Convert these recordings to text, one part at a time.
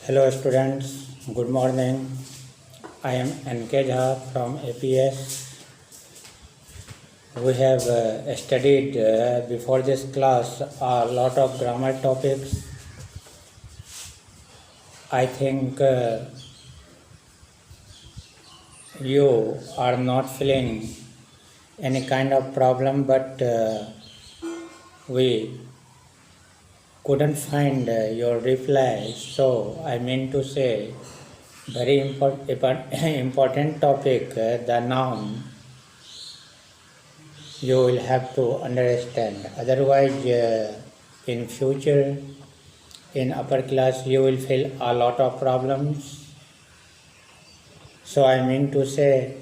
Hello students, good morning. I am N.K. Jha from APS. We have studied before this class a lot of grammar topics. I think you are not feeling any kind of problem, but we couldn't find your reply. So I mean to say, very important topic, the noun, you will have to understand. Otherwise, in future, in upper class, you will feel a lot of problems. So I mean to say,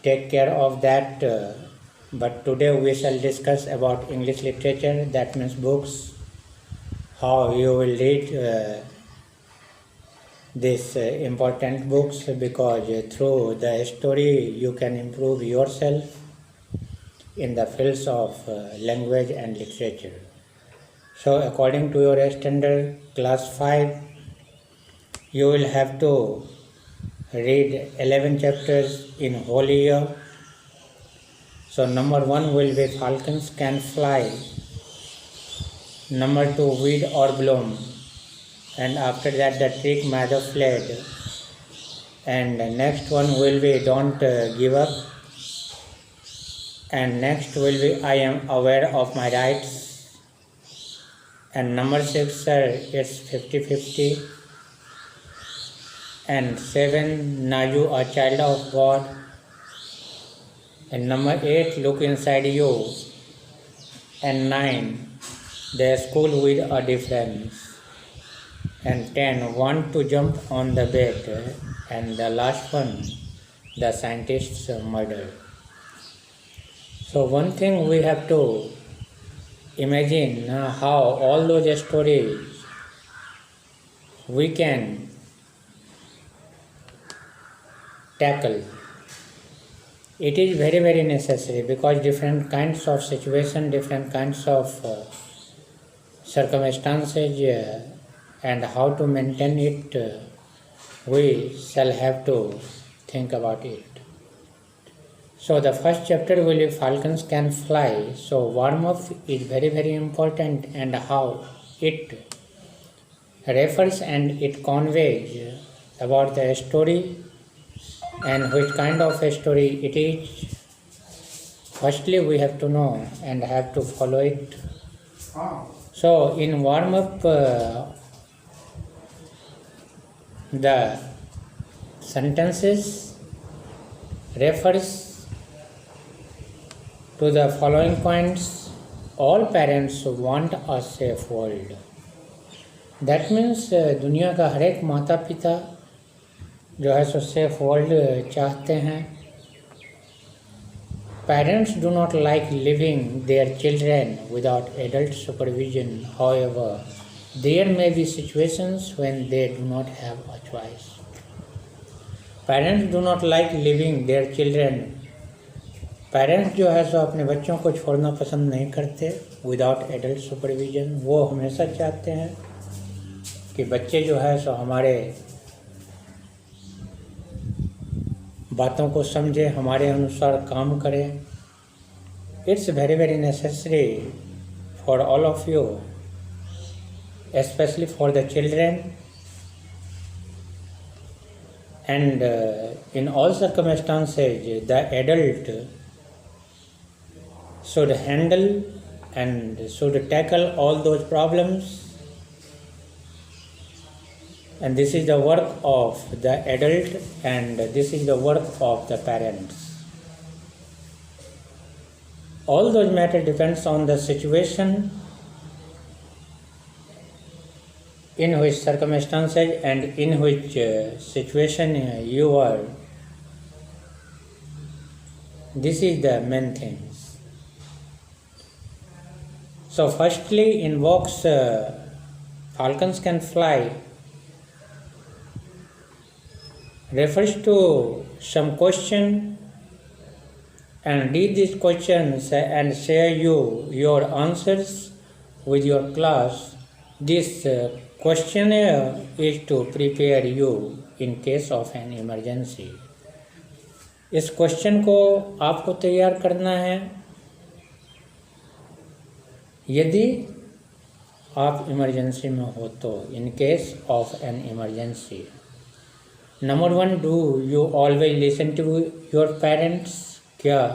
take care of that. But today we shall discuss about English literature, that means books, how you will read these important books, because through the story you can improve yourself in the fields of language and literature. So according to your standard class 5, you will have to read 11 chapters in whole year. So number 1 will be Falcons Can Fly, number 2 Weed or Bloom, and after that the Trick Mother Fled, and next one will be Don't Give Up, and next will be I Am Aware of My Rights, and number 6 sir, it's 50-50, and 7 Naju, a Child of God, and number 8 Look Inside You, and 9 The School with a Difference, and 10 Want to Jump on the Bed, and the last one The Scientist's Murder. So one thing we have to imagine how all those stories we can tackle. It is very necessary, because different kinds of situation, different kinds of circumstances and how to maintain it, we shall have to think about it. So the first chapter will be Falcons Can Fly. So warm up is very important, and how it refers and it conveys about the story and which kind of a story it is. Firstly, we have to know and have to follow it. So in warm up, the sentences refers to the following points. All parents want a safe world. That means दुनिया का हर एक माता पिता जो है सो safe world चाहते हैं. Parents do not like leaving their children without adult supervision. However, there may be situations when they do not have a choice. Parents do not like leaving their children. Parents जो है सो अपने बच्चों को छोड़ना पसंद नहीं करते विदाउट एडल्ट सुपरविजन. वो हमेशा चाहते हैं कि बच्चे जो है सो हमारे बातों को समझे, हमारे अनुसार काम करें. It's very necessary for all of you, especially for the children, and in all circumstances the adult should handle and should tackle all those problems, and this is the work of the adult and this is the work of the parents. All those matter depends on the situation, in which circumstances and in which situation you are. This is the main things. So firstly, in Vox, Falcons Can Fly refers to some question, and read these questions and share your answers with your class. This Questionnaire is to prepare you in case of an emergency. इस question को आपको तैयार करना है यदि आप emergency में हो तो, in case of an emergency. Number 1, do you always listen to your parents? क्या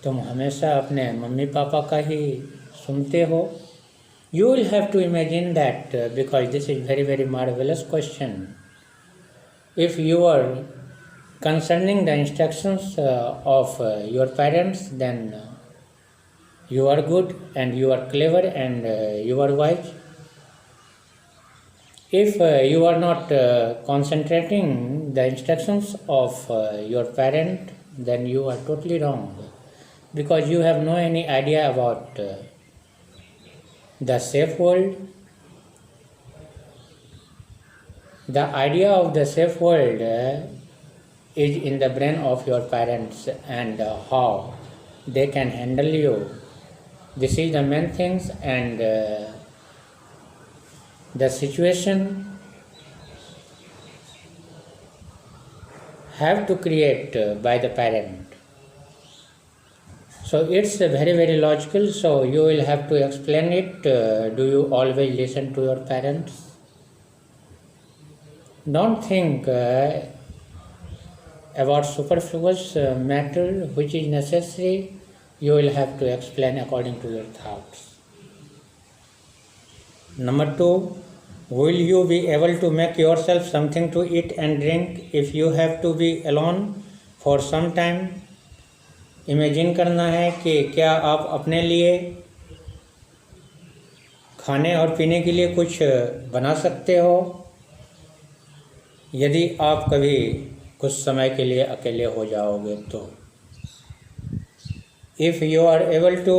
तुम हमेशा अपने मम्मी पापा का ही सुनते हो? You will have to imagine that because this is very marvelous question. If you are concerning the instructions of your parents, then you are good and you are clever and you are wise. If you are not concentrating the instructions of your parent, then you are totally wrong because you have no any idea about the safe world. The idea of the safe world is in the brain of your parents and how they can handle you. This is the main things, and the situation have to create by the parent. So it's very logical, so you will have to explain it. Do you always listen to your parents? Don't think about superfluous matter which is necessary. You will have to explain according to your thoughts. Number 2, will you be able to make yourself something to eat and drink if you have to be alone for some time? Imagine करना है कि क्या आप अपने लिए खाने और पीने के लिए कुछ बना सकते हो यदि आप कभी कुछ समय के लिए अकेले हो जाओगे तो. If you are able to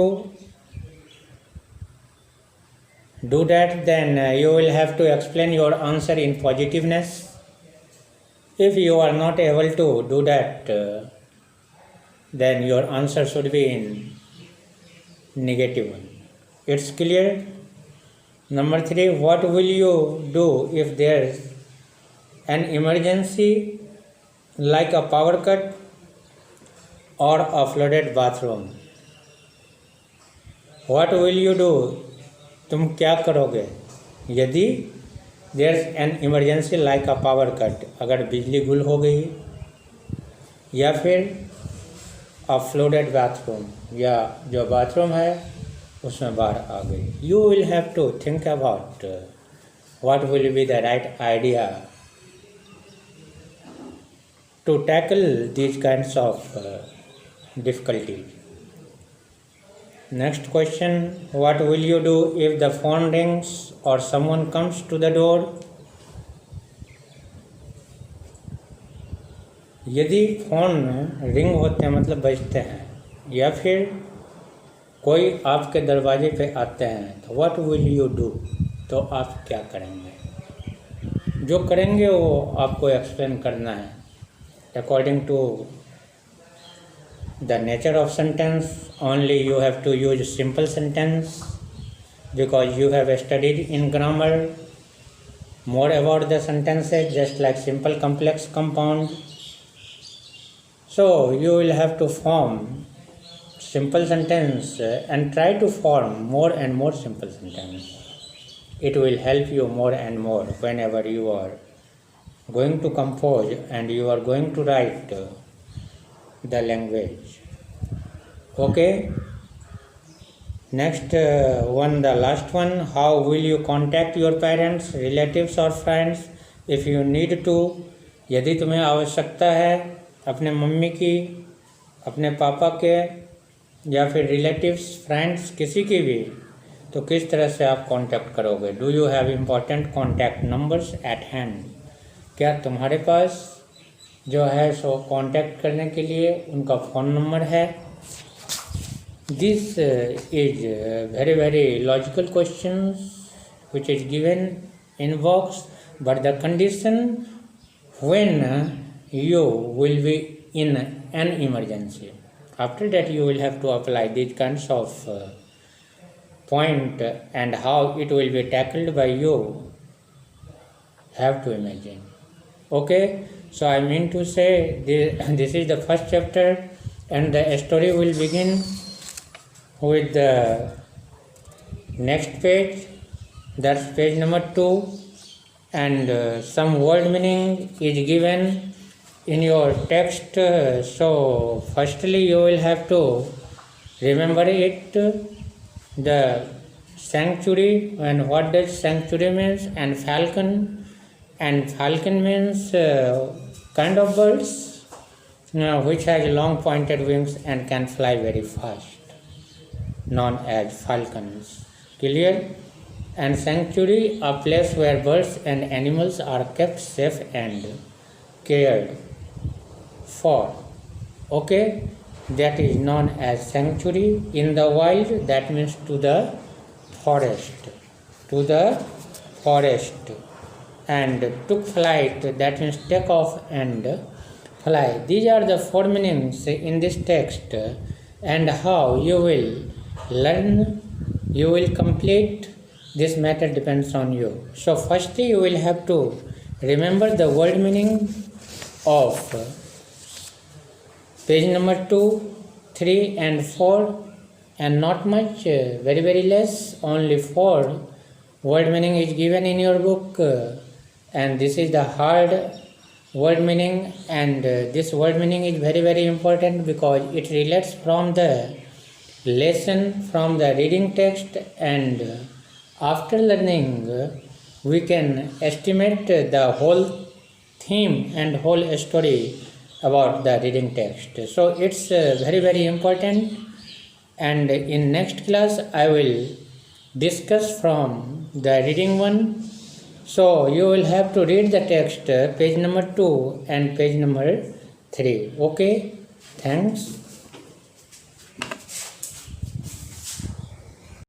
do that, then you will have to explain your answer in positiveness. If you are not able to do that, then your answer should be in negative one. It's clear? Number 3, what will you do if there's an emergency like a power cut or a flooded bathroom? What will you do? तुम क्या करोगे यदि there's an emergency like a power cut, अगर बिजली गुल हो गई या फिर a flooded bathroom, या जो बाथरूम है उसमें बाढ़ आ गई. You will have to think about what will be the right idea to tackle these kinds of difficulties. Next question, what will you do if the phone rings or someone comes to the door? यदि phone ring होते हैं मतलब बजते हैं या फिर कोई आपके दरवाजे पे आते हैं तो व्हाट विल यू डू? तो आप क्या करेंगे? जो करेंगे वो आपको एक्सप्लेन करना है according to the nature of sentence. Only you have to use simple sentence because you have studied in grammar more about the sentences just like simple complex compound. So you will have to form simple sentence and try to form more and more simple sentence. It will help you more and more whenever you are going to compose and you are going to write the language. Okay? Next one, the last one, how will you contact your parents, relatives or friends if you need to? यदि तुम्हें आवश्यकता है अपने mummy की, अपने पापा के या फिर रिलेटिव्स, फ्रेंड्स, किसी की भी, तो किस तरह से आप कांटेक्ट करोगे? Do you have important contact numbers eight hand? क्या तुम्हारे पास जो है सो कांटेक्ट करने के लिए उनका फ़ोन नंबर है? This is very logical questions which is given in box, but the condition when you will be in an emergency. After that you will have to apply these kinds of point and how it will be tackled by you have to imagine. Okay, so I mean to say this is the first chapter, and the story will begin with the next page, that's page number 2, and some word meaning is given in your text. So firstly you will have to remember it, the sanctuary, and what does sanctuary means, and falcon means kind of birds which has long pointed wings and can fly very fast, known as falcons. Clear? And sanctuary, a place where birds and animals are kept safe and cared for. Okay, that is known as sanctuary. In the wild, that means to the forest. To the forest. And took flight, that means take off and fly. These are the 4 meanings in this text, and how you will learn, you will complete, this matter depends on you. So firstly you will have to remember the word meaning of page number 2, 3 and 4, and not much, very less, only 4 word meaning is given in your book, and this is the hard word meaning, and this word meaning is very important because it relates from the lesson, from the reading text, and after learning we can estimate the whole theme and whole story about the reading text. So it's very important, and in next class I will discuss from the reading one. So you will have to read the text, page number 2 and page number 3. Okay, thanks.